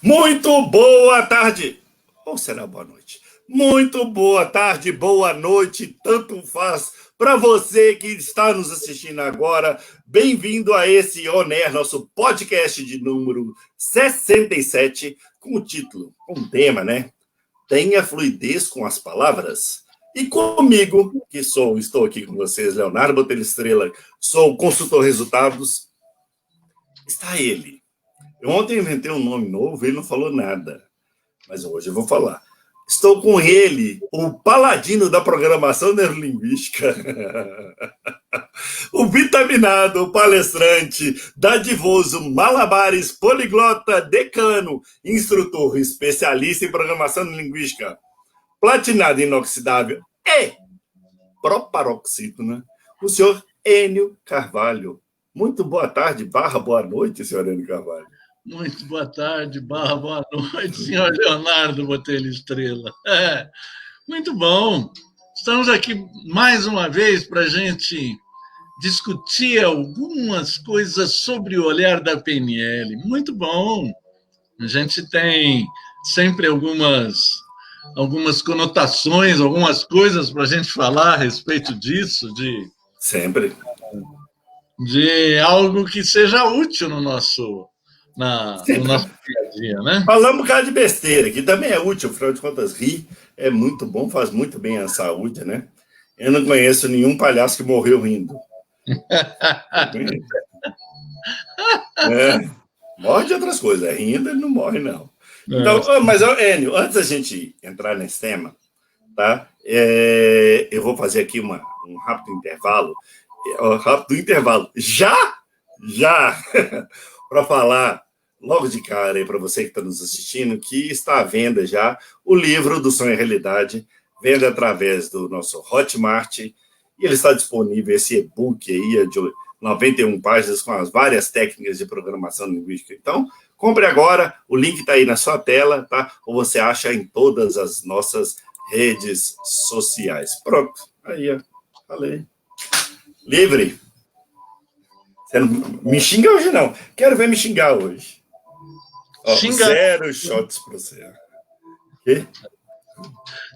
Muito boa tarde, ou será boa noite? Muito boa tarde, boa noite, tanto faz para você que está nos assistindo agora. Bem-vindo a esse Oner, nosso podcast de número 67, com o título, com o tema, né? Tenha fluidez com as palavras. E comigo, estou aqui com vocês, Leonardo Botelho Estrela, sou consultor resultados, está ele. Eu ontem inventei um nome novo, ele não falou nada, mas hoje eu vou falar. Estou com ele, o paladino da programação neurolinguística, o vitaminado, o palestrante, dadivoso, malabares, poliglota, decano, instrutor, especialista em programação linguística, platinado inoxidável e proparoxítona, o senhor Enio Carvalho. Muito boa tarde, boa noite, senhor Enio Carvalho. Muito boa tarde, boa noite, senhor Leonardo Botelho Estrela. Muito bom. Estamos aqui mais uma vez para a gente discutir algumas coisas sobre o olhar da PNL. Muito bom. A gente tem sempre algumas conotações, algumas coisas para a gente falar a respeito disso, Sempre. De algo que seja útil no nosso dia a dia, né? Falamos um bocado de besteira, que também é útil, afinal de contas, rir é muito bom, faz muito bem à saúde, né? Eu não conheço nenhum palhaço que morreu rindo. Morre de outras coisas, rindo ele não morre, não. Então, mas, Enio, antes da gente entrar nesse tema, tá? Eu vou fazer aqui um rápido intervalo. Já! Para falar logo de cara aí para você que está nos assistindo, que está à venda já o livro do Sonho e Realidade, venda através do nosso Hotmart, e ele está disponível, esse e-book aí de 91 páginas com as várias técnicas de programação linguística. Então, compre agora, o link está aí na sua tela, tá? Ou você acha em todas as nossas redes sociais. Pronto, aí, ó, falei. Livre. Você não me xinga hoje, não. Quero ver me xingar hoje. Ó, zero shots para você. Quê?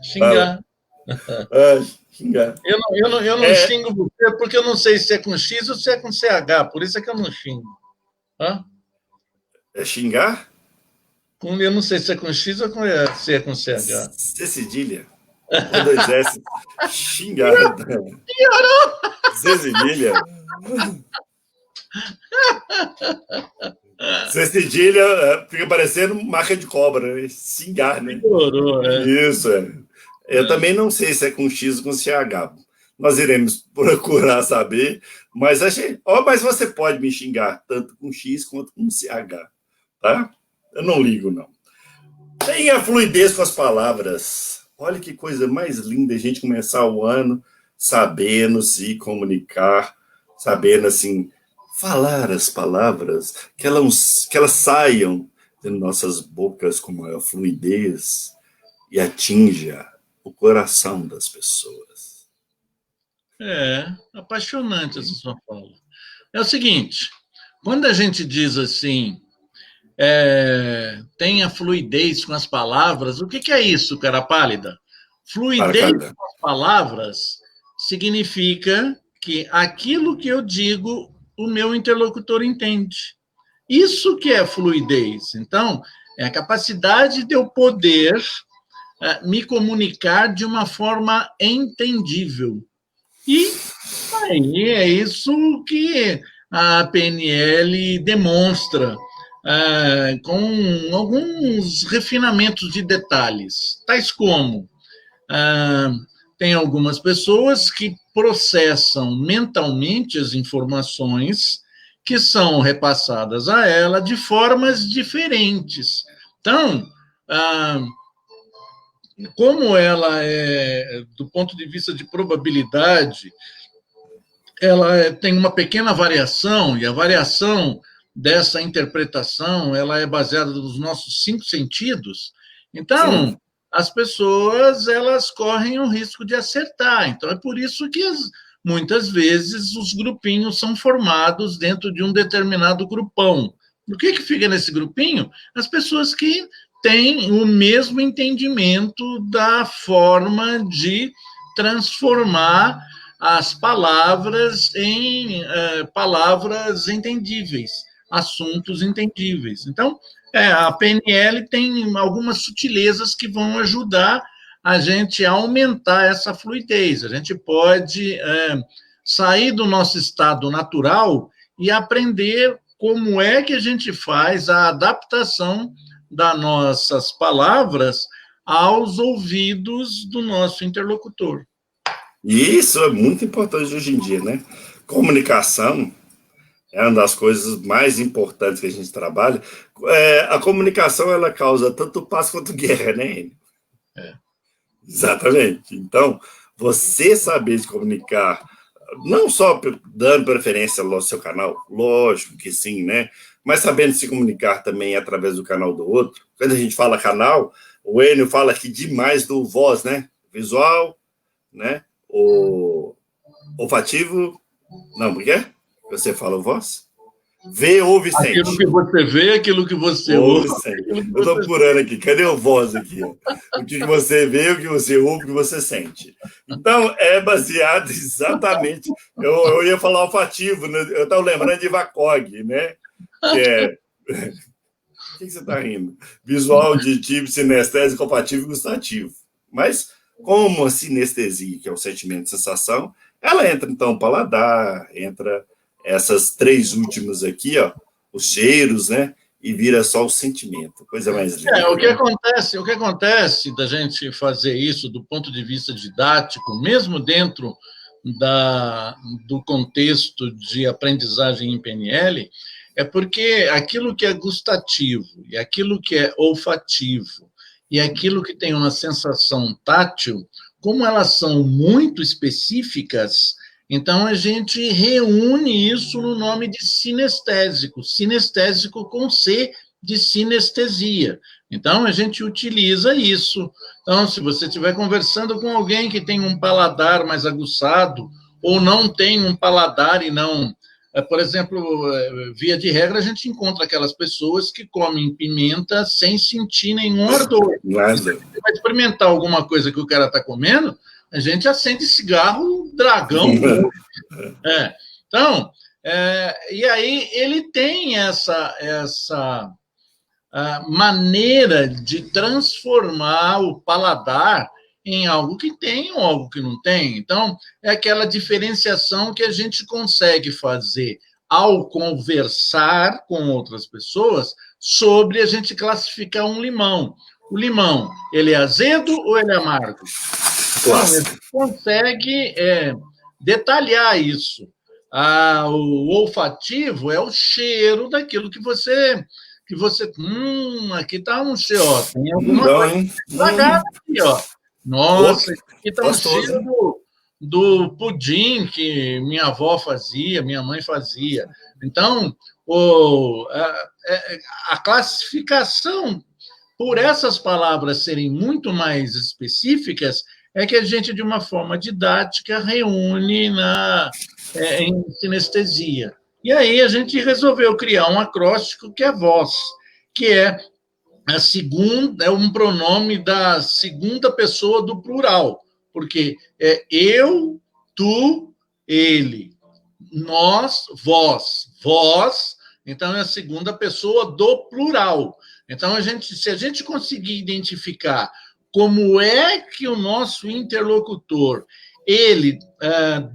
Xingar. Xingar. Eu não xingo você porque eu não sei se é com X ou se é com CH, por isso é que eu não xingo. Hã? É xingar? Eu não sei se é com X ou se é com CH. C cedilha. Com 2 S. Xingar. Piorou! C cedilha. C cedilha fica parecendo marca de cobra, né? Xingar, né? Piorou, Isso, Eu também não sei se é com X ou com CH. Nós iremos procurar saber, mas achei. Mas você pode me xingar tanto com X quanto com CH, tá? Eu não ligo, não. Tenha fluidez com as palavras. Olha que coisa mais linda a gente começar o ano sabendo se comunicar, sabendo, assim, falar as palavras, que elas saiam de nossas bocas com maior fluidez e atinja o coração das pessoas. Apaixonante essa sua fala. É o seguinte, quando a gente diz assim, tenha fluidez com as palavras, o que é isso, cara pálida? Fluidez com as palavras significa que aquilo que eu digo, o meu interlocutor entende. Isso que é fluidez. Então, é a capacidade de eu poder me comunicar de uma forma entendível. E aí é isso que a PNL demonstra com alguns refinamentos de detalhes, tais como tem algumas pessoas que processam mentalmente as informações que são repassadas a ela de formas diferentes. Então, como ela é, do ponto de vista de probabilidade, ela tem uma pequena variação, e a variação dessa interpretação ela é baseada nos nossos 5 sentidos. Então, sim, as pessoas elas correm o risco de acertar. Então, é por isso que muitas vezes os grupinhos são formados dentro de um determinado grupão, O que fica nesse grupinho? As pessoas que têm o mesmo entendimento da forma de transformar as palavras em palavras entendíveis, assuntos entendíveis. Então, a PNL tem algumas sutilezas que vão ajudar a gente a aumentar essa fluidez. A gente pode sair do nosso estado natural e aprender como é que a gente faz a adaptação das nossas palavras aos ouvidos do nosso interlocutor. E isso é muito importante hoje em dia, né? Comunicação é uma das coisas mais importantes que a gente trabalha. A comunicação, ela causa tanto paz quanto guerra, né? Exatamente. Então, você saber se comunicar, não só dando preferência ao seu canal, lógico que sim, né? Mas sabendo se comunicar também através do canal do outro. Quando a gente fala canal, o Enio fala aqui demais do voz, né? Visual, né? O olfativo, não, por quê? Você fala o voz? Vê, ouve, sente. Aquilo que você vê, aquilo que você ouve. Eu estou apurando aqui, cadê o voz aqui? O que você vê, o que você ouve, o que você sente. Então, é baseado exatamente... Eu ia falar olfativo, né? Eu estava lembrando de VACOG, né? Que é... O que você está rindo? Visual, auditivo, sinestésico, olfativo e gustativo. Mas, como a sinestesia, que é o sentimento de sensação, ela entra, então, o paladar, entra essas três últimas aqui, ó, os cheiros, né? E vira só o sentimento, coisa mais linda. O que acontece da gente fazer isso do ponto de vista didático, mesmo dentro do contexto de aprendizagem em PNL, é porque aquilo que é gustativo, e aquilo que é olfativo, e aquilo que tem uma sensação tátil, como elas são muito específicas, então a gente reúne isso no nome de sinestésico, sinestésico com C de sinestesia. Então a gente utiliza isso. Então, se você estiver conversando com alguém que tem um paladar mais aguçado, ou não tem um paladar e não... Por exemplo, via de regra, a gente encontra aquelas pessoas que comem pimenta sem sentir nenhum ardor. Se você vai experimentar alguma coisa que o cara está comendo, a gente acende cigarro dragão. Então, e aí ele tem essa maneira de transformar o paladar em algo que tem ou algo que não tem. Então, é aquela diferenciação que a gente consegue fazer ao conversar com outras pessoas sobre a gente classificar um limão. O limão, ele é azedo ou ele é amargo? Então, a gente consegue detalhar isso. O olfativo é o cheiro daquilo que você aqui está um cheiro, ó, tem alguma coisa estragada aqui, ó. Nossa, aqui está um cheiro do pudim que minha avó fazia, minha mãe fazia. Então, a classificação, por essas palavras serem muito mais específicas, é que a gente, de uma forma didática, reúne em sinestesia. E aí a gente resolveu criar um acróstico que é voz, que é um pronome da segunda pessoa do plural, porque é eu, tu, ele, nós, vós, vós, então é a segunda pessoa do plural. Então, se a gente conseguir identificar como é que o nosso interlocutor ele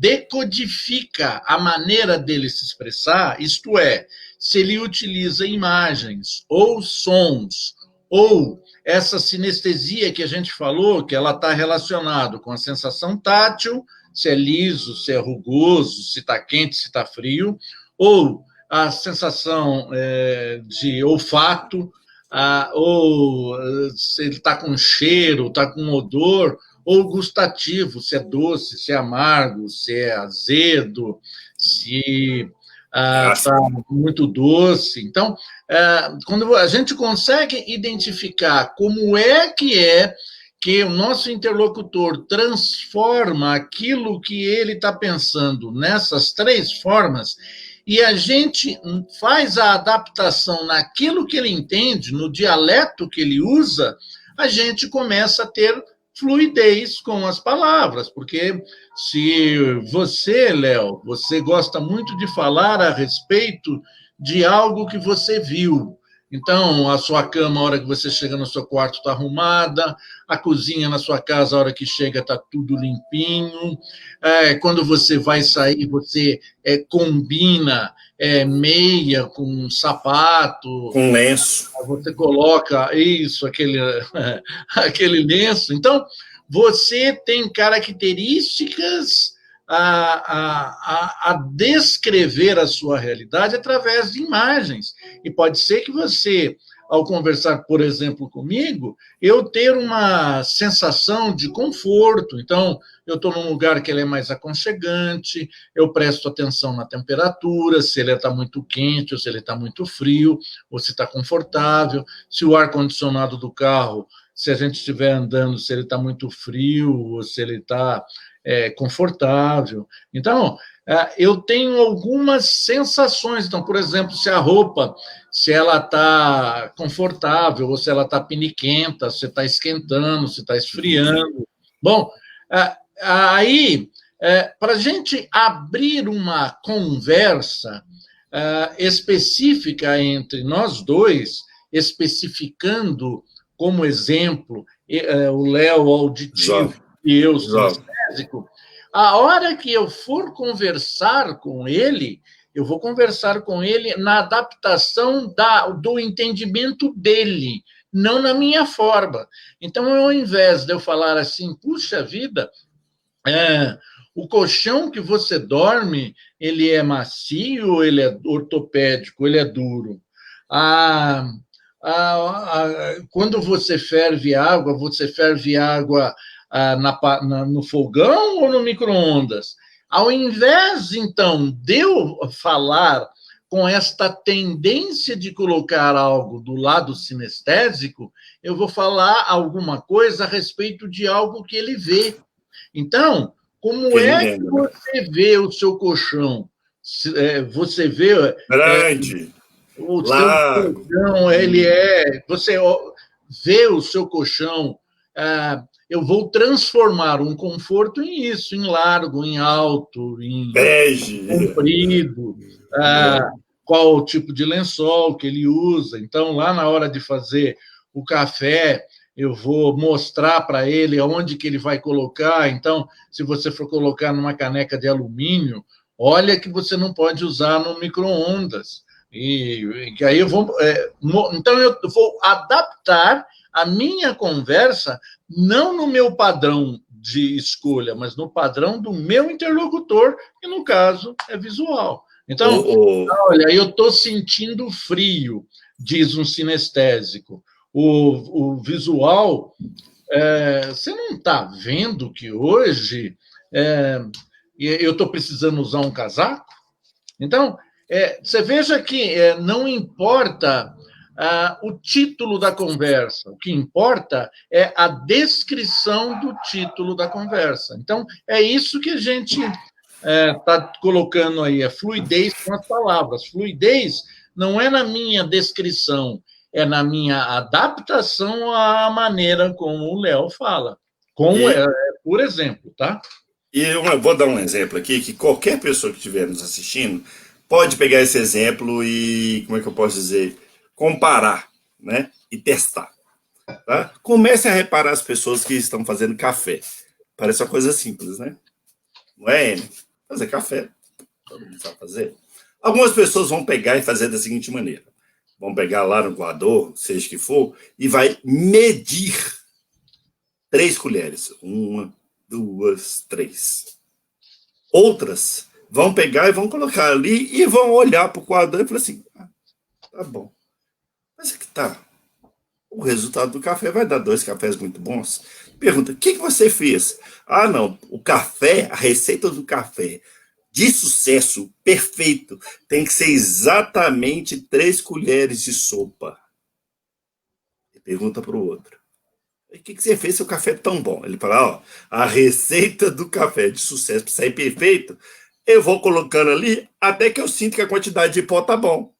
decodifica a maneira dele se expressar, isto é, se ele utiliza imagens ou sons, ou essa sinestesia que a gente falou, que ela está relacionada com a sensação tátil, se é liso, se é rugoso, se está quente, se está frio, ou a sensação de olfato, ou se ele está com cheiro, está com odor, ou gustativo, se é doce, se é amargo, se é azedo, se está muito doce. Então, quando a gente consegue identificar como é que o nosso interlocutor transforma aquilo que ele está pensando nessas três formas, e a gente faz a adaptação naquilo que ele entende, no dialeto que ele usa, a gente começa a ter fluidez com as palavras, porque se você, Léo, você gosta muito de falar a respeito de algo que você viu. Então, a sua cama, a hora que você chega no seu quarto, está arrumada, a cozinha na sua casa, a hora que chega, está tudo limpinho. Quando você vai sair, você combina meia com sapato. Com lenço. Você coloca isso, aquele lenço. Então, você tem características a descrever a sua realidade através de imagens. E pode ser que você, ao conversar, por exemplo, comigo, eu ter uma sensação de conforto. Então, eu estou num lugar que ele é mais aconchegante, eu presto atenção na temperatura, se ele está muito quente ou se ele está muito frio, ou se está confortável, se o ar-condicionado do carro, se a gente estiver andando, se ele está muito frio ou se ele está confortável. Então, eu tenho algumas sensações. Então, por exemplo, se a roupa, se ela está confortável ou se ela está piniquenta, se está esquentando, se está esfriando. Bom, aí, para a gente abrir uma conversa específica entre nós dois, especificando como exemplo o Léo auditivo e eu sinestésico, a hora que eu for conversar com ele, eu vou conversar com ele na adaptação do entendimento dele, não na minha forma. Então, ao invés de eu falar assim, puxa vida, o colchão que você dorme, ele é macio, ele é ortopédico, ele é duro. Quando você ferve água no fogão ou no micro-ondas? Ao invés, então, de eu falar com esta tendência de colocar algo do lado sinestésico, eu vou falar alguma coisa a respeito de algo que ele vê. Então, como é que você vê o seu colchão? Você vê... Grande. O seu colchão, você vê o seu colchão, eu vou transformar um conforto em isso, em largo, em alto, em bege, comprido, qual o tipo de lençol que ele usa. Então, lá na hora de fazer o café, eu vou mostrar para ele aonde que ele vai colocar. Então, se você for colocar numa caneca de alumínio, olha que você não pode usar no micro-ondas. E aí então eu vou adaptar a minha conversa não no meu padrão de escolha, mas no padrão do meu interlocutor, que no caso é visual. Então, olha, eu estou sentindo frio, diz um sinestésico. O visual, você não está vendo que hoje eu estou precisando usar um casaco? Então, você veja que não importa o título da conversa, o que importa é a descrição do título da conversa. Então, é isso que a gente está colocando aí, a fluidez com as palavras. Fluidez não é na minha descrição, é na minha adaptação à maneira como o Léo fala. Por exemplo, tá? E eu vou dar um exemplo aqui, que qualquer pessoa que estiver nos assistindo pode pegar esse exemplo e, como é que eu posso dizer, comparar, né? E testar. Tá? Comece a reparar as pessoas que estão fazendo café. Parece uma coisa simples, né? Não é, N? Fazer café. Todo mundo sabe fazer. Algumas pessoas vão pegar e fazer da seguinte maneira. Vão pegar lá no coador, seja que for, e vai medir 3 colheres. 1, 2, 3. Outras vão pegar e vão colocar ali e vão olhar para o coador e falar assim, tá bom. Mas é que tá. O resultado do café vai dar 2 cafés muito bons. Pergunta, o que você fez? Ah, não, o café, a receita do café de sucesso, perfeito, tem que ser exatamente 3 colheres de sopa. E pergunta para o outro. O que você fez se o café é tão bom? Ele fala, a receita do café de sucesso para sair perfeito eu vou colocando ali até que eu sinto que a quantidade de pó tá bom.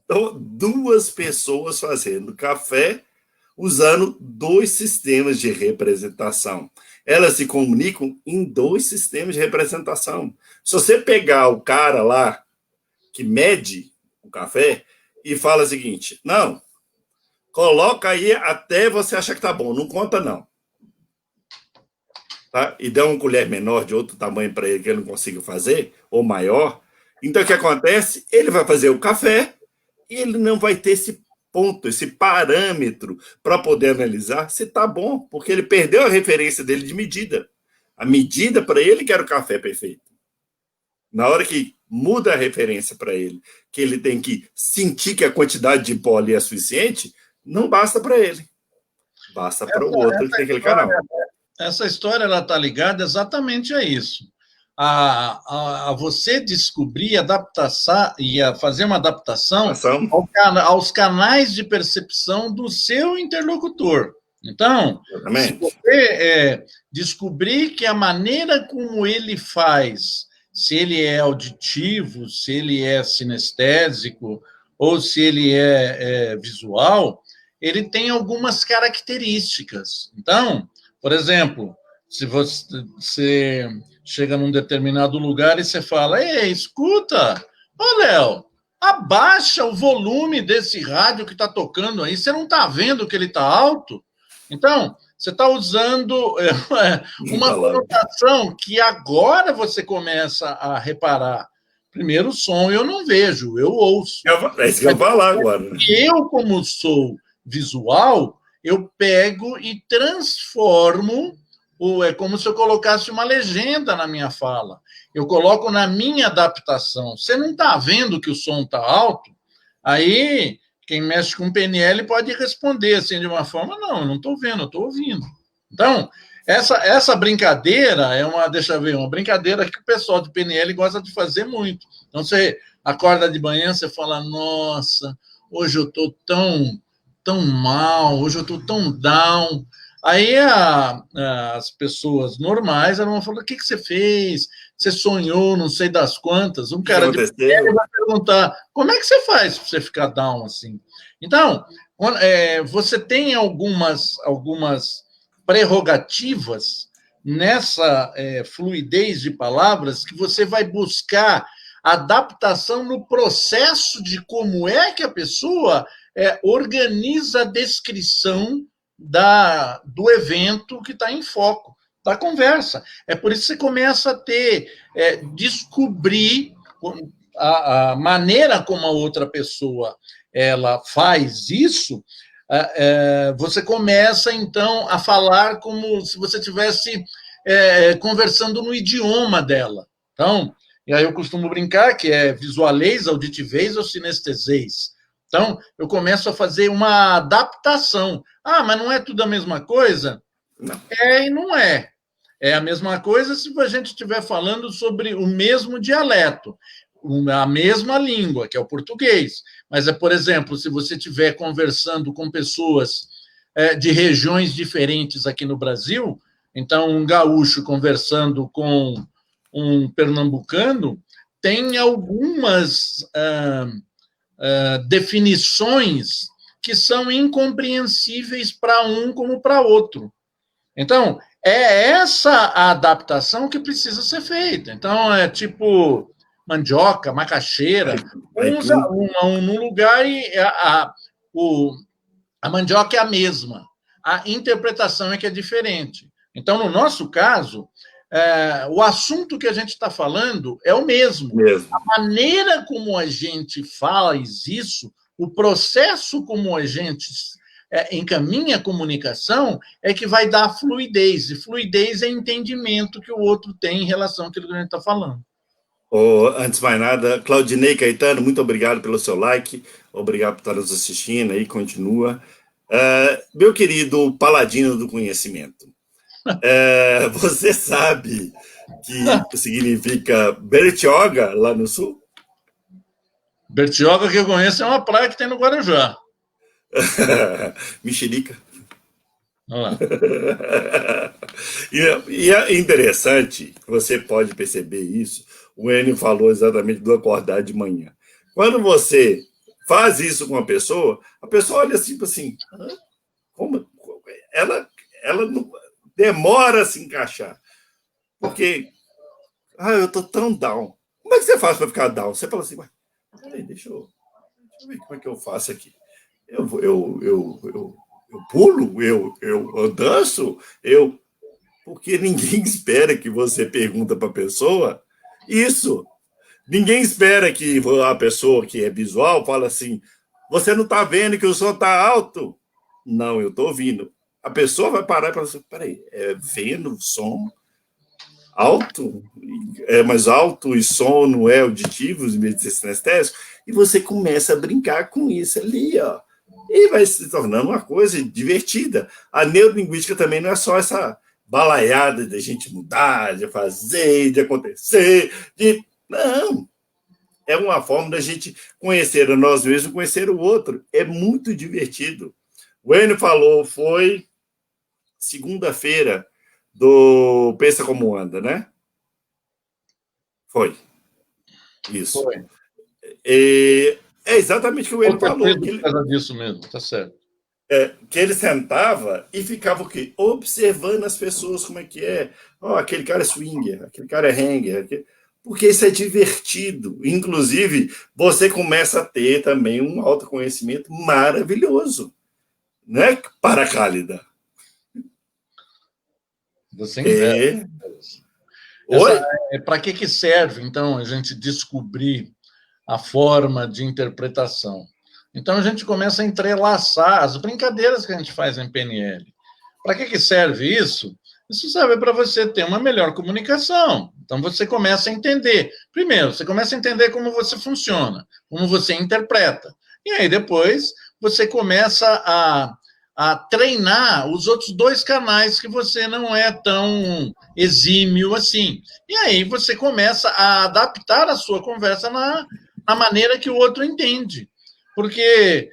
Então, 2 pessoas fazendo café usando 2 sistemas de representação. Elas se comunicam em 2 sistemas de representação. Se você pegar o cara lá que mede o café e fala o seguinte, não, coloca aí até você achar que tá bom, não conta não. Tá? E dá uma colher menor de outro tamanho para ele que ele não consiga fazer, ou maior. Então, o que acontece? Ele vai fazer o café e ele não vai ter esse ponto, esse parâmetro para poder analisar se está bom, porque ele perdeu a referência dele de medida. A medida para ele que era o café perfeito. Na hora que muda a referência para ele, que ele tem que sentir que a quantidade de pó ali é suficiente, não basta para ele. Basta para o outro que tem aquele canal. Essa história está ligada exatamente a isso. A você descobrir, adaptar e a fazer uma adaptação aos canais de percepção do seu interlocutor. Então, se você descobrir que a maneira como ele faz, se ele é auditivo, se ele é sinestésico ou se ele é visual, ele tem algumas características. Então, por exemplo, se você chega num determinado lugar e você fala, ei, escuta, ô Léo, abaixa o volume desse rádio que está tocando aí, você não está vendo que ele está alto? Então, você está usando uma conotação que agora você começa a reparar. Primeiro, o som eu não vejo, eu ouço. É isso que eu vou falar agora. Eu, como sou visual, eu pego e transformo, é como se eu colocasse uma legenda na minha fala. Eu coloco na minha adaptação. Você não está vendo que o som está alto? Aí, quem mexe com PNL pode responder assim de uma forma, não, eu não estou vendo, eu estou ouvindo. Então, essa brincadeira é uma brincadeira que o pessoal de PNL gosta de fazer muito. Então, você acorda de manhã, você fala, nossa, hoje eu estou tão mal, hoje eu estou tão down. Aí as pessoas normais vão falar, o que você fez? Você sonhou, não sei das quantas. Um cara de PNL vai perguntar, como é que você faz para você ficar down assim? Então, você tem algumas prerrogativas nessa fluidez de palavras que você vai buscar adaptação no processo de como é que a pessoa organiza a descrição do evento que está em foco, da conversa. É por isso que você começa a descobrir a maneira como a outra pessoa ela faz isso. Você começa, então, a falar como se você estivesse conversando no idioma dela. Então, e aí eu costumo brincar que é visualês, auditivez ou sinestesês. Então, eu começo a fazer uma adaptação. Ah, mas não é tudo a mesma coisa? Não. E não é. É a mesma coisa se a gente estiver falando sobre o mesmo dialeto, a mesma língua, que é o português. Mas, por exemplo, se você estiver conversando com pessoas de regiões diferentes aqui no Brasil, então um gaúcho conversando com um pernambucano, tem algumas definições que são incompreensíveis para um como para outro. Então, é essa a adaptação que precisa ser feita. Então, é tipo mandioca, macaxeira, usa num lugar e a mandioca é a mesma. A interpretação é que é diferente. Então, no nosso caso, o assunto que a gente está falando é o mesmo. A maneira como a gente faz isso, o processo como a gente encaminha a comunicação é que vai dar fluidez. E fluidez é entendimento que o outro tem em relação àquilo que a gente está falando. Antes de mais nada, Claudinei Caetano, muito obrigado pelo seu like, obrigado por estar nos assistindo aí, continua. Meu querido paladino do conhecimento, você sabe que significa Bertioga lá no sul? Bertioga, que eu conheço, é uma praia que tem no Guarujá. Mexerica. Olha lá. E é interessante, você pode perceber isso, o Enio falou exatamente do acordar de manhã. Quando você faz isso com a pessoa olha assim, tipo assim, como? Ela não, demora a se encaixar. Porque, eu tô tão down. Como é que você faz para ficar down? Você fala assim, peraí, deixa eu ver como é que eu faço aqui. Eu pulo, eu danço, porque ninguém espera que você pergunta para a pessoa isso. Ninguém espera que a pessoa que é visual fala assim, você não está vendo que o som está alto? Não, eu estou ouvindo. A pessoa vai parar e falar assim, peraí, vendo o som alto? É mais alto e som não é auditivo, os meios sinestésicos? E você começa a brincar com isso ali, ó. E vai se tornando uma coisa divertida. A neurolinguística também não é só essa balaiada de a gente mudar, de fazer, de acontecer, Não. É uma forma da gente conhecer a nós mesmos, conhecer o outro. É muito divertido. O Enio falou, foi segunda-feira do Pensa Como Anda, né? Foi. Isso. Foi. É exatamente o que o Enio falou. Por causa disso mesmo, tá certo. Que ele sentava e ficava o quê? Observando as pessoas, como é que é. Aquele cara é swinger, aquele cara é hanger. Porque isso é divertido. Inclusive, você começa a ter também um autoconhecimento maravilhoso. Né, Paracálida? Você inverte. Para que serve, então, a gente descobrir a forma de interpretação? Então, a gente começa a entrelaçar as brincadeiras que a gente faz em PNL. Para que serve isso? Isso serve para você ter uma melhor comunicação. Então, você começa a entender. Primeiro, você começa a entender como você funciona, como você interpreta. E aí, depois, você começa a treinar os outros 2 canais que você não é tão exímio assim. E aí, você começa a adaptar a sua conversa na maneira que o outro entende. Porque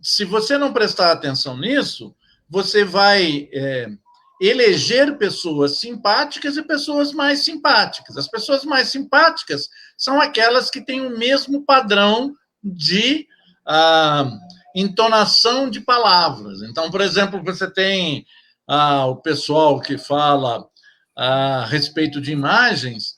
se você não prestar atenção nisso, você vai eleger pessoas simpáticas e pessoas mais simpáticas. As pessoas mais simpáticas são aquelas que têm o mesmo padrão de entonação de palavras. Então, por exemplo, você tem o pessoal que fala a respeito de imagens,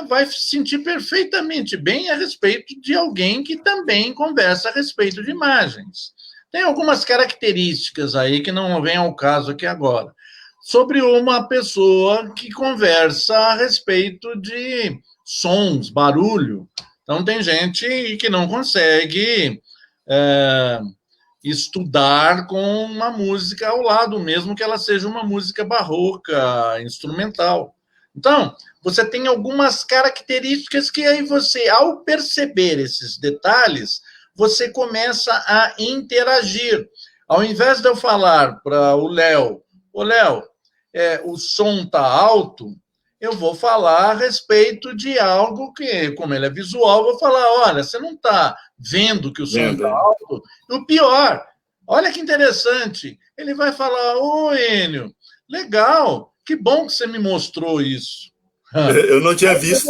vai se sentir perfeitamente bem a respeito de alguém que também conversa a respeito de imagens. Tem algumas características aí que não vem ao caso aqui agora. Sobre uma pessoa que conversa a respeito de sons, barulho. Então, tem gente que não consegue estudar com uma música ao lado, mesmo que ela seja uma música barroca, instrumental. Então, você tem algumas características que aí você, ao perceber esses detalhes, você começa a interagir. Ao invés de eu falar para o Léo, Léo, o som está alto, eu vou falar a respeito de algo que, como ele é visual, eu vou falar, olha, você não está vendo que o som está alto? E o pior, olha que interessante, ele vai falar, ô Enio, legal, que bom que você me mostrou isso. Eu não tinha visto.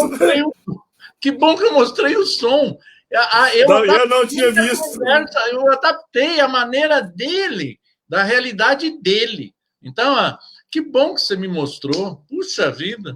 Que bom que eu mostrei o som. Eu não tinha visto. Eu adaptei a maneira dele, da realidade dele. Então, que bom que você me mostrou. Puxa vida.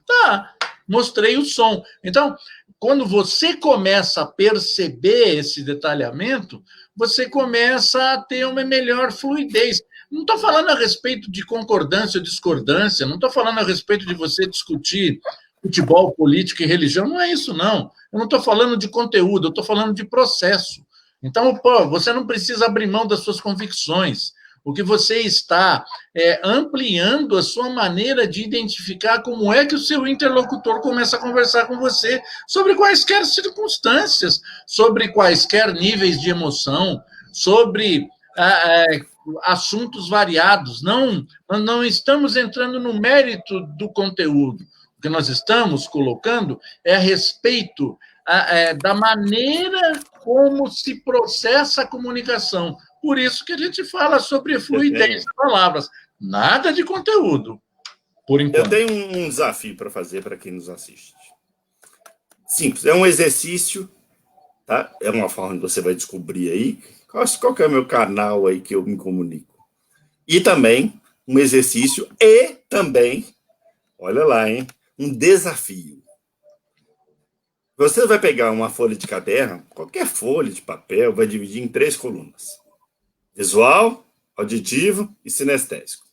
Tá, mostrei o som. Então, quando você começa a perceber esse detalhamento, você começa a ter uma melhor fluidez. Não estou falando a respeito de concordância ou discordância, não estou falando a respeito de você discutir futebol, política e religião, não é isso, não. Eu não estou falando de conteúdo, eu estou falando de processo. Então, você não precisa abrir mão das suas convicções. O que você está ampliando a sua maneira de identificar como é que o seu interlocutor começa a conversar com você sobre quaisquer circunstâncias, sobre quaisquer níveis de emoção, sobre assuntos variados. Não estamos entrando no mérito do conteúdo. O que nós estamos colocando é a respeito da maneira como se processa a comunicação. Por isso que a gente fala sobre fluidez de palavras. Nada de conteúdo, por enquanto. Eu tenho um desafio para fazer para quem nos assiste. Simples, é um exercício, tá? É uma forma que você vai descobrir aí qual que é o meu canal aí que eu me comunico. E também um exercício e também, olha lá, hein? Um desafio. Você vai pegar uma folha de caderno, qualquer folha de papel, vai dividir em 3 colunas: visual, auditivo e sinestésico.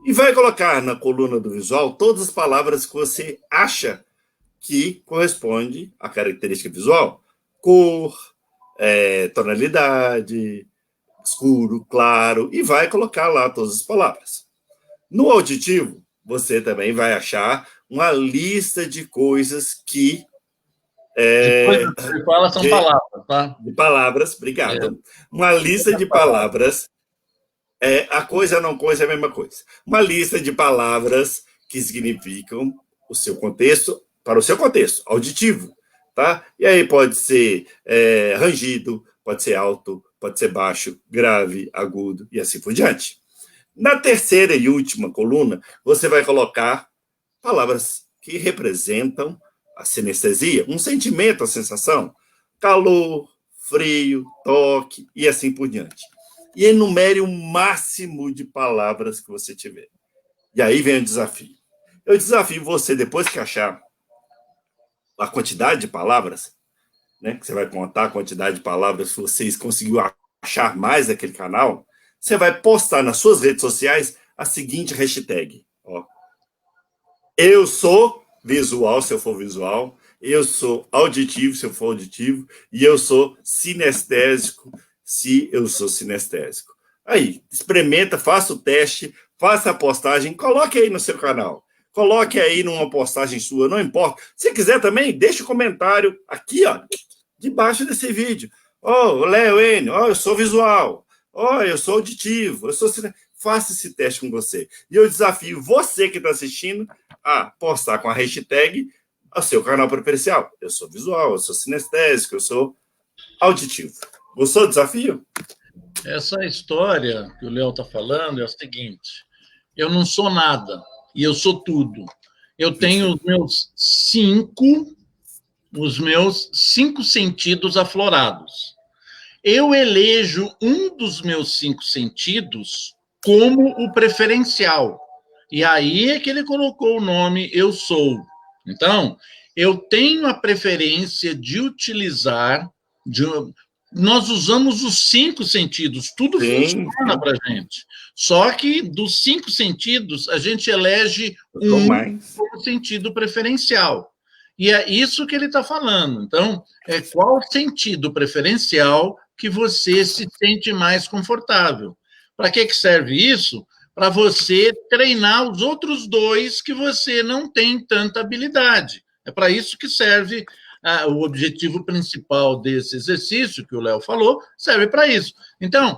E vai colocar na coluna do visual todas as palavras que você acha que corresponde à característica visual. Cor, tonalidade, escuro, claro, e vai colocar lá todas as palavras. No auditivo, você também vai achar uma lista de coisas que... Depois que você fala, são palavras, tá? De palavras, obrigado. Uma lista de palavras. A coisa não coisa é a mesma coisa. Uma lista de palavras que significam o seu contexto, para o seu contexto auditivo, tá? E aí pode ser rangido, pode ser alto, pode ser baixo, grave, agudo e assim por diante. Na terceira e última coluna, você vai colocar palavras que representam a sinestesia, um sentimento, a sensação, calor, frio, toque e assim por diante. E enumere o máximo de palavras que você tiver. E aí vem o desafio. Eu desafio você, depois que achar a quantidade de palavras, né, que você vai contar a quantidade de palavras que vocês conseguiu achar mais daquele canal, você vai postar nas suas redes sociais a seguinte hashtag. Ó. Eu sou visual, se eu for visual, eu sou auditivo, se eu for auditivo, e eu sou sinestésico, se eu sou sinestésico. Aí, experimenta, faça o teste, faça a postagem, coloque aí no seu canal. Coloque aí numa postagem sua, não importa. Se quiser também, deixe um comentário aqui, ó, debaixo desse vídeo. Léo N, eu sou visual. Eu sou auditivo, eu sou sinestésico. Faça esse teste com você. E eu desafio você que está assistindo a postar com a hashtag o seu canal preferencial. Eu sou visual, eu sou sinestésico, eu sou auditivo. Gostou do desafio? Essa história que o Léo está falando é o seguinte: eu não sou nada e eu sou tudo. Eu tenho os meus cinco sentidos aflorados. Eu elejo um dos meus 5 sentidos como o preferencial. E aí é que ele colocou o nome eu sou. Então, eu tenho a preferência de utilizar... Nós usamos os 5 sentidos, tudo funciona para a gente. Só que dos 5 sentidos, a gente elege um como sentido preferencial. E é isso que ele está falando. Então, qual sentido preferencial que você se sente mais confortável? Para que serve isso? Para você treinar os outros 2 que você não tem tanta habilidade. É para isso que serve o objetivo principal desse exercício, que o Léo falou, serve para isso. Então,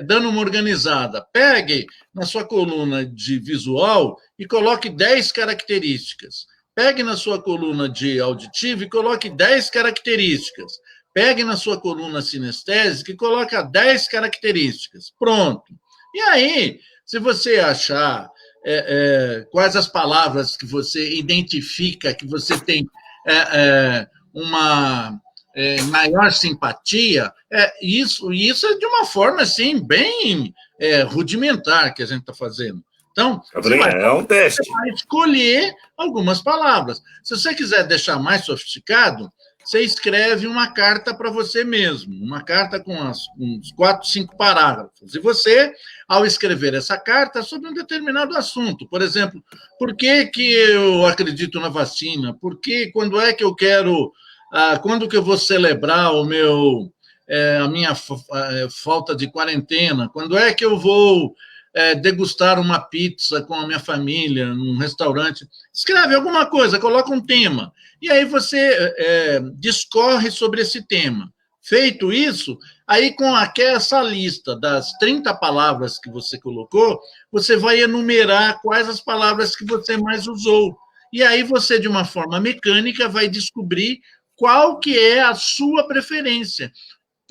dando uma organizada, pegue na sua coluna de visual e coloque 10 características. Pegue na sua coluna de auditivo e coloque 10 características. Pegue na sua coluna sinestésica e coloque 10 características. Pronto. E aí, se você achar quais as palavras que você identifica, que você tem uma maior simpatia, isso é de uma forma assim, bem rudimentar que a gente está fazendo. Então, você vai escolher algumas palavras. Se você quiser deixar mais sofisticado, você escreve uma carta para você mesmo, uma carta com uns 4, 5 parágrafos. E você, ao escrever essa carta sobre um determinado assunto, por exemplo, por que eu acredito na vacina? Quando é que eu quero... quando que eu vou celebrar a minha falta de quarentena? Quando é que eu vou degustar uma pizza com a minha família num restaurante? Escreve alguma coisa, coloca um tema. E aí você discorre sobre esse tema. Feito isso, aí com essa lista das 30 palavras que você colocou, você vai enumerar quais as palavras que você mais usou. E aí você, de uma forma mecânica, vai descobrir qual que é a sua preferência.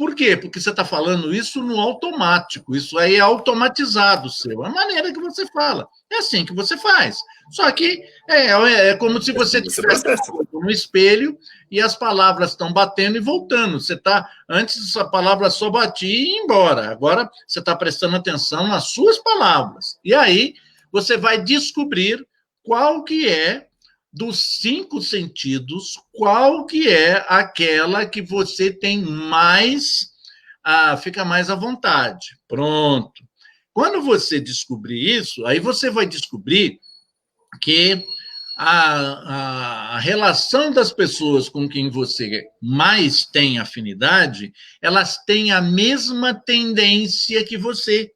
Por quê? Porque você está falando isso no automático. Isso aí é automatizado seu. É a maneira que você fala. É assim que você faz. Só que é como se você tivesse no espelho e as palavras estão batendo e voltando. Você tá, antes a palavra só batia e ia embora. Agora você está prestando atenção nas suas palavras. E aí você vai descobrir qual que é, dos 5 sentidos, qual que é aquela que você tem mais, fica mais à vontade. Pronto. Quando você descobrir isso, aí você vai descobrir que a relação das pessoas com quem você mais tem afinidade, elas têm a mesma tendência que você.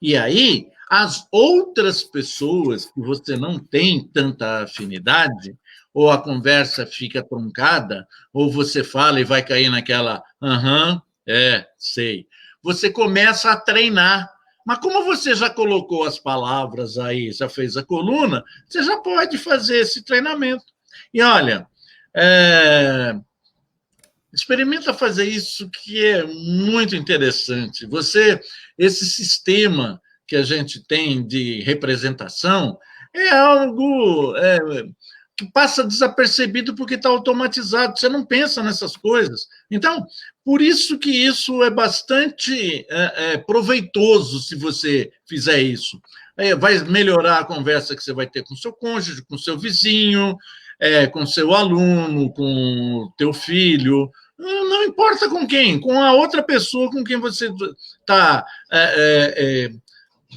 E aí, as outras pessoas que você não tem tanta afinidade, ou a conversa fica truncada, ou você fala e vai cair naquela, sei. Você começa a treinar. Mas como você já colocou as palavras aí, já fez a coluna, você já pode fazer esse treinamento. E olha, experimenta fazer isso, que é muito interessante. Esse sistema que a gente tem de representação é algo que passa desapercebido porque está automatizado. Você não pensa nessas coisas. Então, por isso que isso é bastante proveitoso se você fizer isso. Vai melhorar a conversa que você vai ter com seu cônjuge, com seu vizinho, com seu aluno, com o teu filho. Não importa com quem, com a outra pessoa com quem você está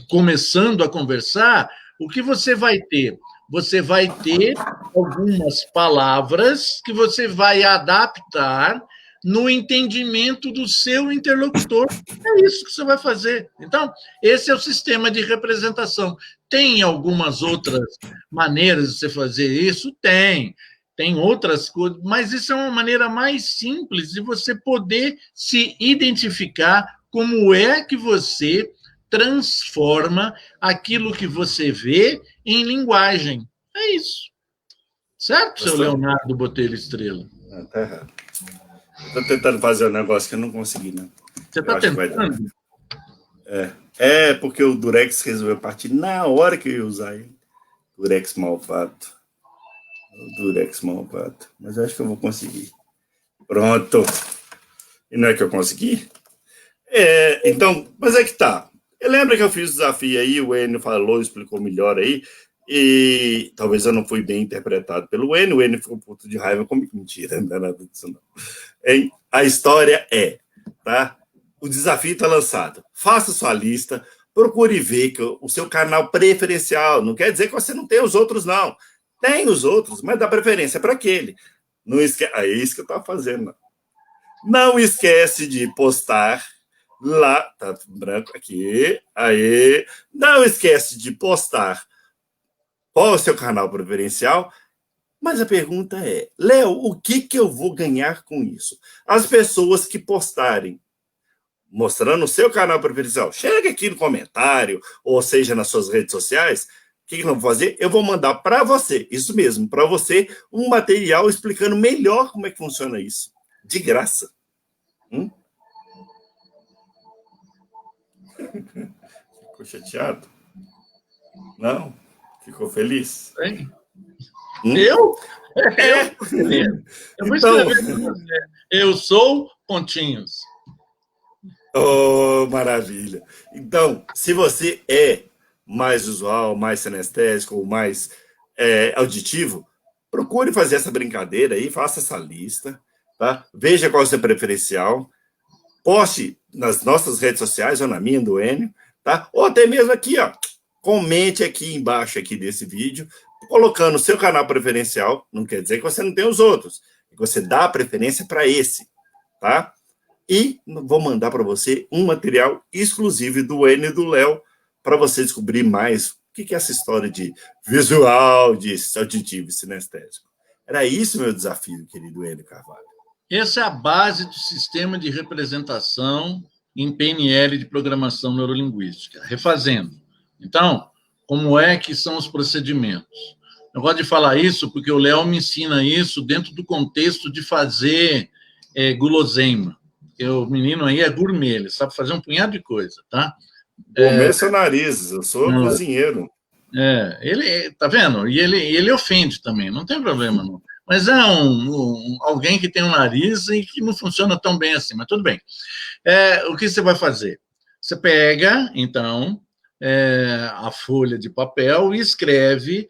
começando a conversar, o que você vai ter? Você vai ter algumas palavras que você vai adaptar no entendimento do seu interlocutor. É isso que você vai fazer. Então, esse é o sistema de representação. Tem algumas outras maneiras de você fazer isso? Tem outras coisas, mas isso é uma maneira mais simples de você poder se identificar como é que você transforma aquilo que você vê em linguagem. É isso. Certo, seu Leonardo Botelho Estrela? Está errado. Estou tentando fazer um negócio que eu não consegui, não. Você está tentando? Porque o Durex resolveu partir na hora que eu ia usar ele. Durex malvado. Mas eu acho que eu vou conseguir. Pronto. E não é que eu consegui? Então, mas é que tá. Lembra que eu fiz o desafio aí, o Enio falou, explicou melhor aí, e talvez eu não fui bem interpretado pelo Enio, o Enio ficou um pouco de raiva comigo. Mentira, não é nada disso não. A história tá? O desafio está lançado. Faça sua lista, procure ver que o seu canal preferencial, não quer dizer que você não tem os outros, não. Tem os outros, mas dá preferência para aquele. Não esquece. É isso que eu estava fazendo. Não esquece de postar lá. Tá branco aqui. Aí. Não esquece de postar qual é o seu canal preferencial. Mas a pergunta é, Léo, o que eu vou ganhar com isso? As pessoas que postarem mostrando o seu canal preferencial, chega aqui no comentário, ou seja, nas suas redes sociais. O que nós vamos fazer? Eu vou mandar para você, isso mesmo, para você, um material explicando melhor como é que funciona isso. De graça. Ficou chateado? Não? Ficou feliz? Eu vou escrever para você. Eu sou pontinhos. Oh, maravilha. Então, se você é mais visual, mais sinestésico ou mais auditivo, procure fazer essa brincadeira aí, faça essa lista, tá? Veja qual é o seu preferencial, poste nas nossas redes sociais ou na minha do Enio, tá? Ou até mesmo aqui, ó, comente aqui embaixo aqui desse vídeo, colocando o seu canal preferencial. Não quer dizer que você não tem os outros, que você dá a preferência para esse, tá? E vou mandar para você um material exclusivo do Enio e do Léo para você descobrir mais o que é essa história de visual, de auditivo e sinestésico. Era isso meu desafio, querido Enio Carvalho. Essa é a base do sistema de representação em PNL de programação neurolinguística. Refazendo. Então, como é que são os procedimentos? Eu gosto de falar isso porque o Léo me ensina isso dentro do contexto de fazer guloseima. o menino aí é gourmet, ele sabe fazer um punhado de coisa, tá? Gourmet seu nariz, eu sou cozinheiro. Ele, tá vendo? E ele ofende também, não tem problema, não. Mas é alguém que tem um nariz e que não funciona tão bem assim, mas tudo bem. O que você vai fazer? Você pega, então, a folha de papel e escreve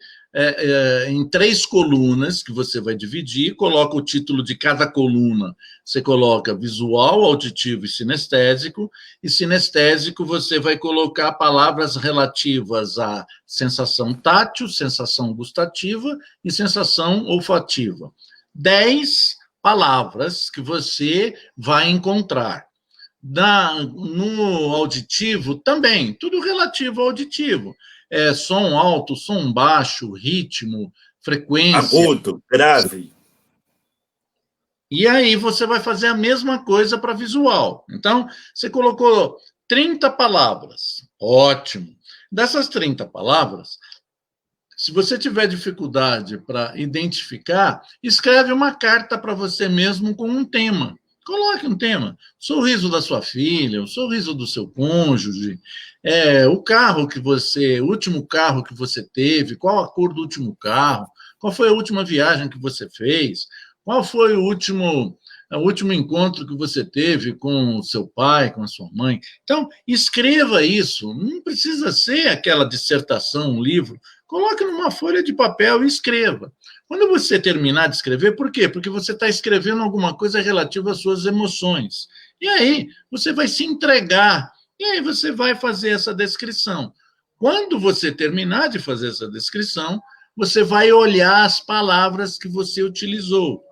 em 3 colunas que você vai dividir, coloca o título de cada coluna, você coloca visual, auditivo e sinestésico você vai colocar palavras relativas à sensação tátil, sensação gustativa e sensação olfativa. 10 palavras que você vai encontrar. No auditivo também, tudo relativo ao auditivo. Som alto, som baixo, ritmo, frequência. Agudo, grave. E aí você vai fazer a mesma coisa para visual. Então, você colocou 30 palavras. Ótimo. Dessas 30 palavras, se você tiver dificuldade para identificar, escreve uma carta para você mesmo com um tema. Coloque um tema. Sorriso da sua filha, o sorriso do seu cônjuge, o último carro que você teve, qual a cor do último carro, qual foi a última viagem que você fez, qual foi o último encontro que você teve com o seu pai, com a sua mãe. Então, escreva isso. Não precisa ser aquela dissertação, um livro. Coloque numa folha de papel e escreva. Quando você terminar de escrever, por quê? Porque você está escrevendo alguma coisa relativa às suas emoções. E aí, você vai se entregar. E aí, você vai fazer essa descrição. Quando você terminar de fazer essa descrição, você vai olhar as palavras que você utilizou.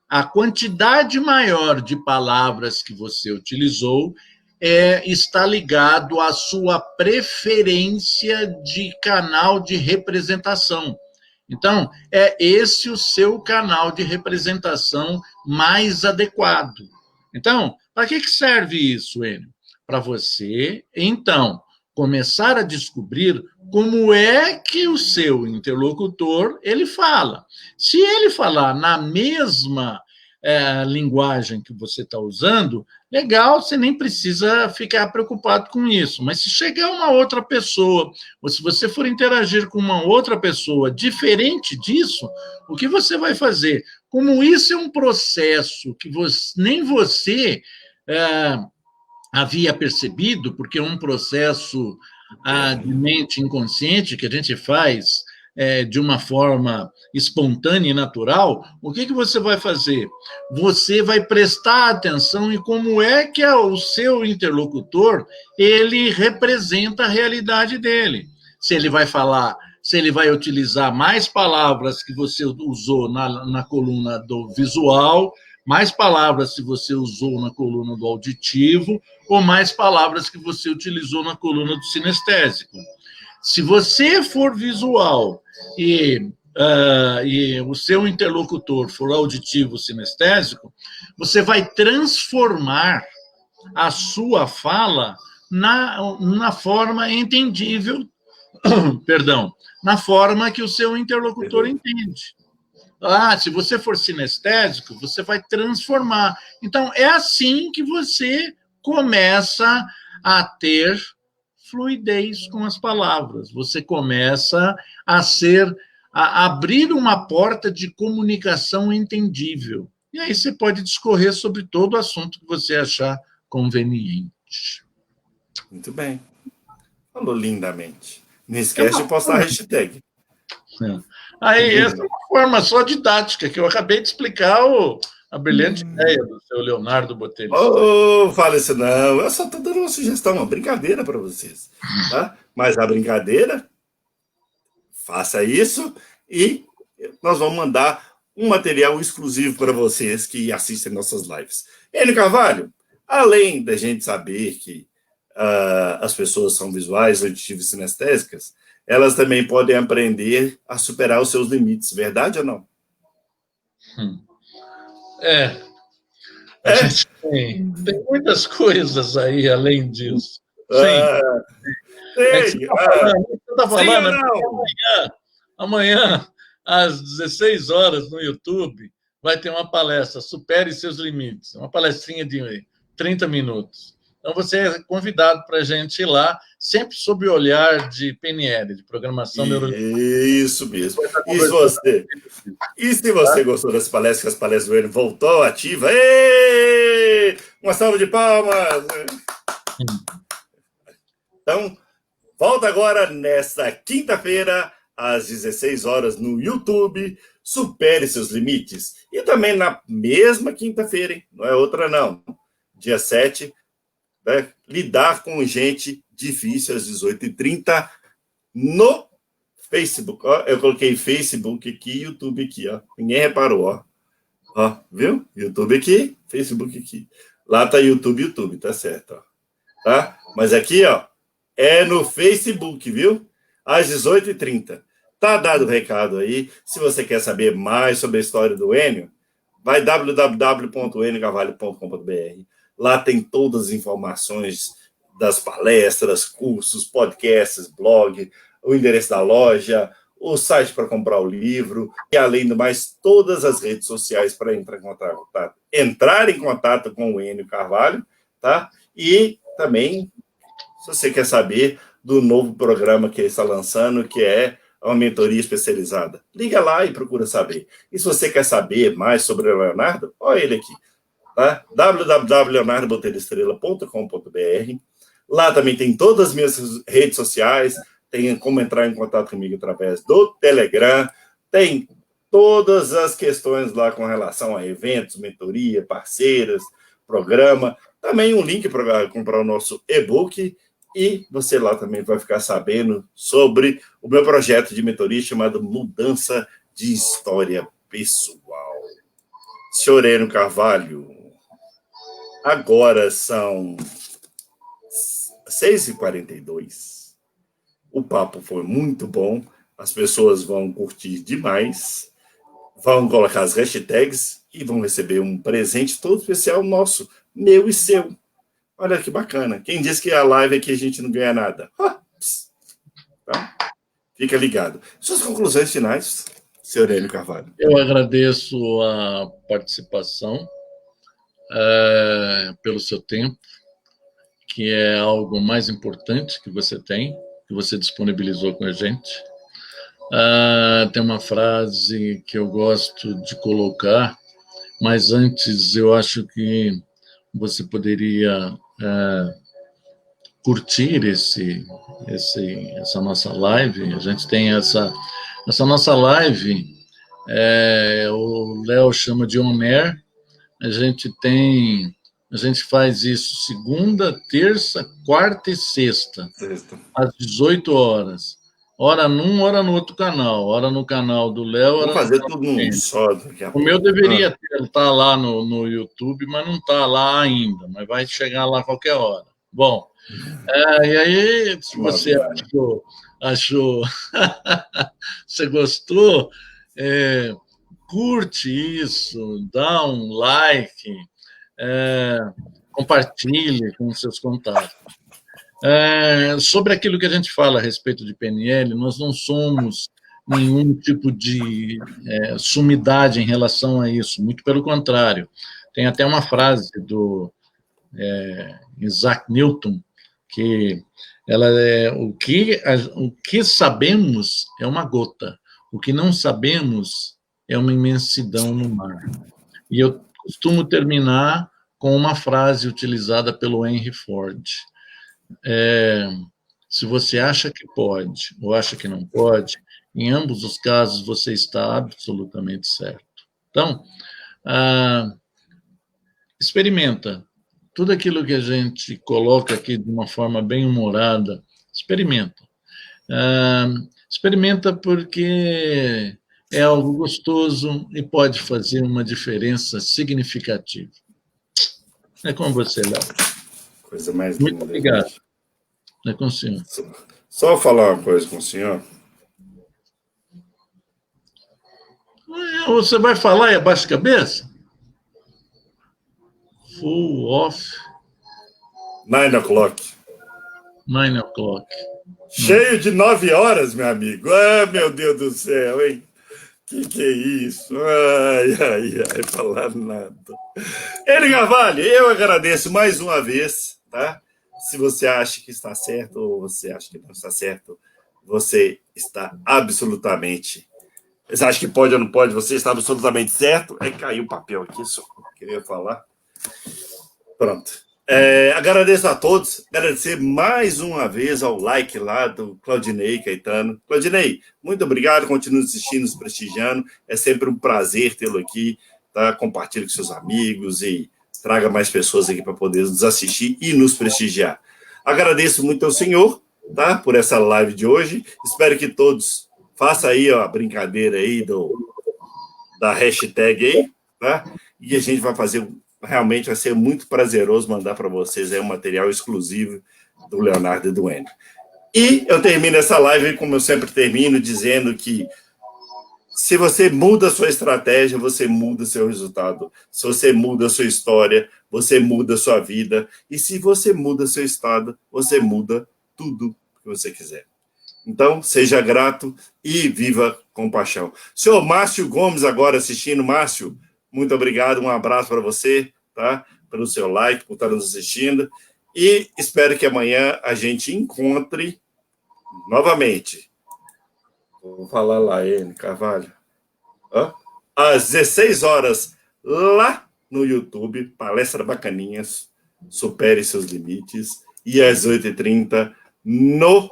A quantidade maior de palavras que você utilizou está ligado à sua preferência de canal de representação. Então, é esse o seu canal de representação mais adequado. Então, para que serve isso, Enio? Para você, então, começar a descobrir como é que o seu interlocutor ele fala. Se ele falar na mesma linguagem que você está usando, legal, você nem precisa ficar preocupado com isso. Mas se chegar uma outra pessoa, ou se você for interagir com uma outra pessoa diferente disso, o que você vai fazer? Como isso é um processo que nem você havia percebido, porque é um processo de mente inconsciente que a gente faz de uma forma espontânea e natural, o que você vai fazer? Você vai prestar atenção em como é que o seu interlocutor ele representa a realidade dele. Se ele vai falar, se ele vai utilizar mais palavras que você usou na coluna do visual, mais palavras que você usou na coluna do auditivo, ou mais palavras que você utilizou na coluna do sinestésico. Se você for visual e o seu interlocutor for auditivo sinestésico, você vai transformar a sua fala na forma entendível, perdão, na forma que o seu interlocutor entende. Se você for sinestésico, você vai transformar. Então, é assim que você começa a ter fluidez com as palavras. Você começa a abrir uma porta de comunicação entendível. E aí você pode discorrer sobre todo o assunto que você achar conveniente. Muito bem. Falou lindamente. Não esquece de postar a hashtag. Aí, essa é uma forma só didática, que eu acabei de explicar a brilhante ideia do seu Leonardo Botelho. Fala isso não, eu só estou dando uma sugestão, uma brincadeira para vocês. Tá? Mas a brincadeira, faça isso e nós vamos mandar um material exclusivo para vocês que assistem nossas lives. Enio Carvalho, além da gente saber que as pessoas são visuais, auditivas e sinestésicas, elas também podem aprender a superar os seus limites, verdade ou não? A gente tem muitas coisas aí além disso. Você está falando amanhã, às 16 horas, no YouTube, vai ter uma palestra, Supere Seus Limites, uma palestrinha de 30 minutos. Então, você é convidado para a gente ir lá, sempre sob o olhar de PNL, de Programação Neurolinguística. Isso mesmo. E se você gostou das palestras, que as palestras do Enio voltou ativa, uma salva de palmas! Então, volta agora nesta quinta-feira, às 16 horas, no YouTube, Supere Seus Limites. E também na mesma quinta-feira, hein? Não é outra não, dia 7, né? Lidar com gente difícil, às 18h30, no Facebook. Ó, eu coloquei Facebook aqui, YouTube aqui, ó. Ninguém reparou, ó. Viu? YouTube aqui, Facebook aqui. Lá tá YouTube, tá certo, ó. Tá? Mas aqui, ó, é no Facebook, viu? Às 18h30. Tá dado o recado aí. Se você quer saber mais sobre a história do Enio, vai www.eniocarvalho.com.br. Lá tem todas as informações das palestras, cursos, podcasts, blog, o endereço da loja, o site para comprar o livro, e além do mais, todas as redes sociais para entrar em contato com o Enio Carvalho, tá? E também, se você quer saber do novo programa que ele está lançando, que é uma mentoria especializada, liga lá e procura saber. E se você quer saber mais sobre o Leonardo, olha ele aqui, tá? www.leonardobotelhoestrela.com.br. Lá também tem todas as minhas redes sociais, tem como entrar em contato comigo através do Telegram, tem todas as questões lá com relação a eventos, mentoria, parceiras, programa, também um link para comprar o nosso e-book, e você lá também vai ficar sabendo sobre o meu projeto de mentoria chamado Mudança de História Pessoal. Senhor Enio Carvalho, agora são 6h42. O papo foi muito bom, as pessoas vão curtir demais, vão colocar as hashtags e vão receber um presente todo especial nosso, meu e seu. Olha que bacana. Quem disse que a live aqui a gente não ganha nada? Tá? Fica ligado. Suas conclusões finais, senhor Enio Carvalho. Eu agradeço a participação, pelo seu tempo, que é algo mais importante que você tem, que você disponibilizou com a gente. Tem uma frase que eu gosto de colocar, mas antes eu acho que você poderia curtir essa nossa live. A gente tem essa nossa live, o Léo chama de on air. A gente faz isso segunda, terça, quarta e sexta, às 18 horas. Hora num, hora no outro canal. Hora no canal do Léo. Vamos fazer tudo num só. O meu deveria estar lá no YouTube, mas não está lá ainda. Mas vai chegar lá a qualquer hora. Bom, e aí, se você achou você gostou, curte isso, dá um like, compartilhe com seus contatos. Sobre aquilo que a gente fala a respeito de PNL, nós não somos nenhum tipo de sumidade em relação a isso, muito pelo contrário. Tem até uma frase do Isaac Newton, que ela o que sabemos é uma gota, o que não sabemos é uma imensidão no mar. E eu costumo terminar com uma frase utilizada pelo Henry Ford. Se você acha que pode ou acha que não pode, em ambos os casos você está absolutamente certo. Então, experimenta. Tudo aquilo que a gente coloca aqui de uma forma bem humorada, experimenta. Experimenta porque é algo gostoso e pode fazer uma diferença significativa. É com você, Léo. Coisa mais linda. Muito obrigado. É com o senhor. Só falar uma coisa com o senhor. Você vai falar e abaixa a cabeça? Full off. 9 o'clock. 9 o'clock. Cheio de 9 horas, meu amigo. Meu Deus do céu, hein? Que é isso? Ai, falar nada. Ele Carvalho, eu agradeço mais uma vez, tá? Se você acha que está certo ou você acha que não está certo, você está absolutamente. Você acha que pode ou não pode, você está absolutamente certo. Aí caiu o papel aqui, só queria falar. Pronto. Agradeço a todos, agradecer mais uma vez ao like lá do Claudinei Caetano. Claudinei, muito obrigado, continue assistindo, nos prestigiando, é sempre um prazer tê-lo aqui, tá? Compartilhe com seus amigos e traga mais pessoas aqui para poder nos assistir e nos prestigiar. Agradeço muito ao senhor, tá? Por essa live de hoje, espero que todos façam aí ó, a brincadeira aí da hashtag aí, tá? E a gente vai fazer realmente vai ser muito prazeroso mandar para vocês um material exclusivo do Leonardo e do Enio. E eu termino essa live, como eu sempre termino, dizendo que se você muda a sua estratégia, você muda seu resultado. Se você muda a sua história, você muda a sua vida. E se você muda seu estado, você muda tudo que você quiser. Então, seja grato e viva com paixão. Senhor Márcio Gomes agora assistindo. Márcio, muito obrigado, um abraço para você, tá? Pelo seu like, por estar nos assistindo. E espero que amanhã a gente encontre novamente. Vou falar lá, Enio Carvalho. Às 16 horas, lá no YouTube, palestra bacaninhas, supere seus limites. E às 8h30 no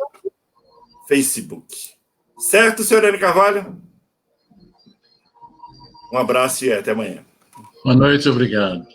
Facebook. Certo, senhor Enio Carvalho? Um abraço e até amanhã. Boa noite, obrigado.